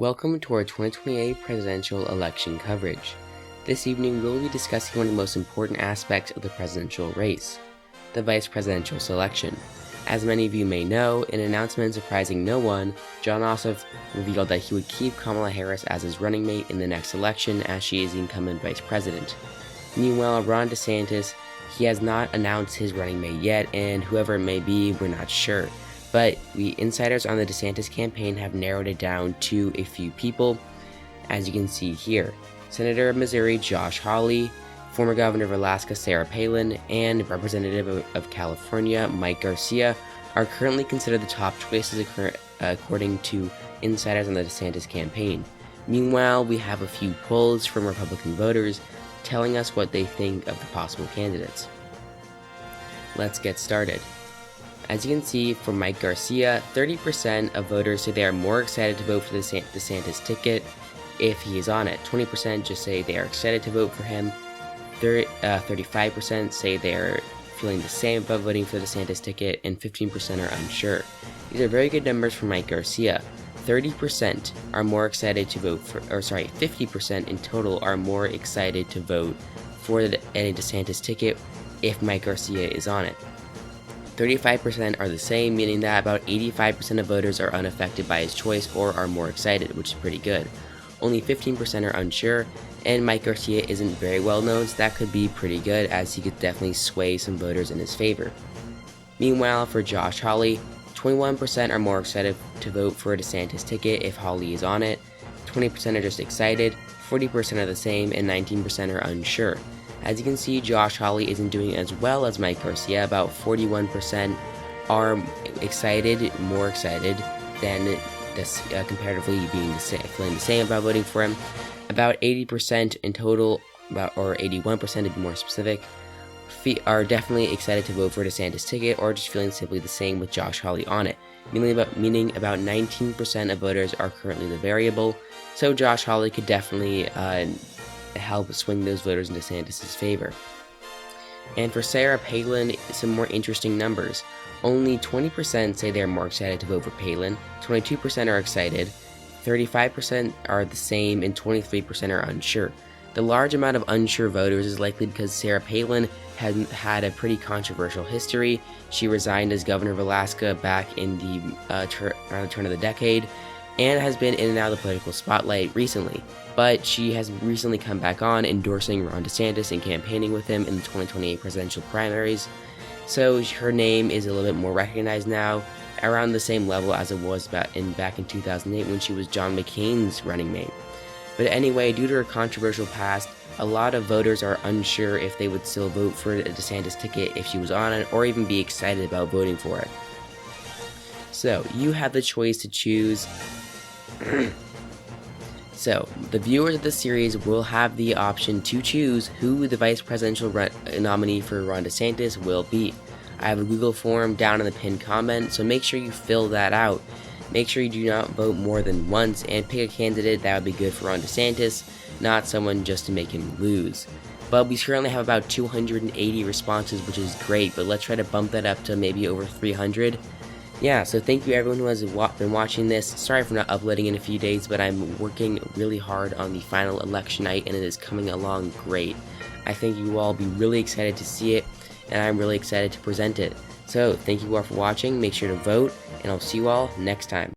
Welcome to our 2028 presidential election coverage. This evening we'll be discussing one of the most important aspects of the presidential race, the vice presidential selection. As many of you may know, in an announcement surprising no one, Jon Ossoff revealed that he would keep Kamala Harris as his running mate in the next election as she is the incumbent vice president. Meanwhile, Ron DeSantis, he has not announced his running mate yet, and whoever it may be, we're not sure. But the insiders on the DeSantis campaign have narrowed it down to a few people, as you can see here. Senator of Missouri Josh Hawley, former governor of Alaska Sarah Palin, and Representative of California Mike Garcia are currently considered the top choices according to insiders on the DeSantis campaign. Meanwhile, we have a few polls from Republican voters telling us what they think of the possible candidates. Let's get started. As you can see, for Mike Garcia, 30% of voters say they are more excited to vote for the DeSantis ticket if he is on it. 20% just say they are excited to vote for him. 35% say they are feeling the same about voting for the DeSantis ticket, and 15% are unsure. These are very good numbers for Mike Garcia. 30% are more excited to vote for, 50% in total are more excited to vote for a DeSantis ticket if Mike Garcia is on it. 35% are the same, meaning that about 85% of voters are unaffected by his choice or are more excited, which is pretty good. Only 15% are unsure, and Mike Garcia isn't very well known, so that could be pretty good, as he could definitely sway some voters in his favor. Meanwhile, for Josh Hawley, 21% are more excited to vote for a DeSantis ticket if Hawley is on it, 20% are just excited, 40% are the same, and 19% are unsure. As you can see, Josh Hawley isn't doing as well as Mike Garcia. About 41% are excited, more excited than this, comparatively feeling the same about voting for him. About 80% in total, or 81% to be more specific, are definitely excited to vote for a DeSantis ticket, or just feeling simply the same with Josh Hawley on it. Meaning about 19% of voters are currently the variable. So Josh Hawley could definitely help swing those voters in DeSantis' favor. And for Sarah Palin, some more interesting numbers. Only 20% say they're more excited to vote for Palin, 22% are excited, 35% are the same, and 23% are unsure. The large amount of unsure voters is likely because Sarah Palin has had a pretty controversial history. She resigned as governor of Alaska back in the around the turn of the decade, and has been in and out of the political spotlight recently. But she has recently come back on, endorsing Ron DeSantis and campaigning with him in the 2028 presidential primaries. So her name is a little bit more recognized now, around the same level as it was back in 2008 when she was John McCain's running mate. But anyway, due to her controversial past, a lot of voters are unsure if they would still vote for a DeSantis ticket if she was on it, or even be excited about voting for it. So you have the choice to choose. So, the viewers of this series will have the option to choose who the vice presidential nominee for Ron DeSantis will be. I have a Google form down in the pinned comment, so make sure you fill that out. Make sure you do not vote more than once, and pick a candidate that would be good for Ron DeSantis, not someone just to make him lose. But we currently have about 280 responses, which is great, but let's try to bump that up to maybe over 300. Yeah, so thank you everyone who has been watching this. Sorry for not uploading in a few days, but I'm working really hard on the final election night, and it is coming along great. I think you all will be really excited to see it, and I'm really excited to present it. So, thank you all for watching, make sure to vote, and I'll see you all next time.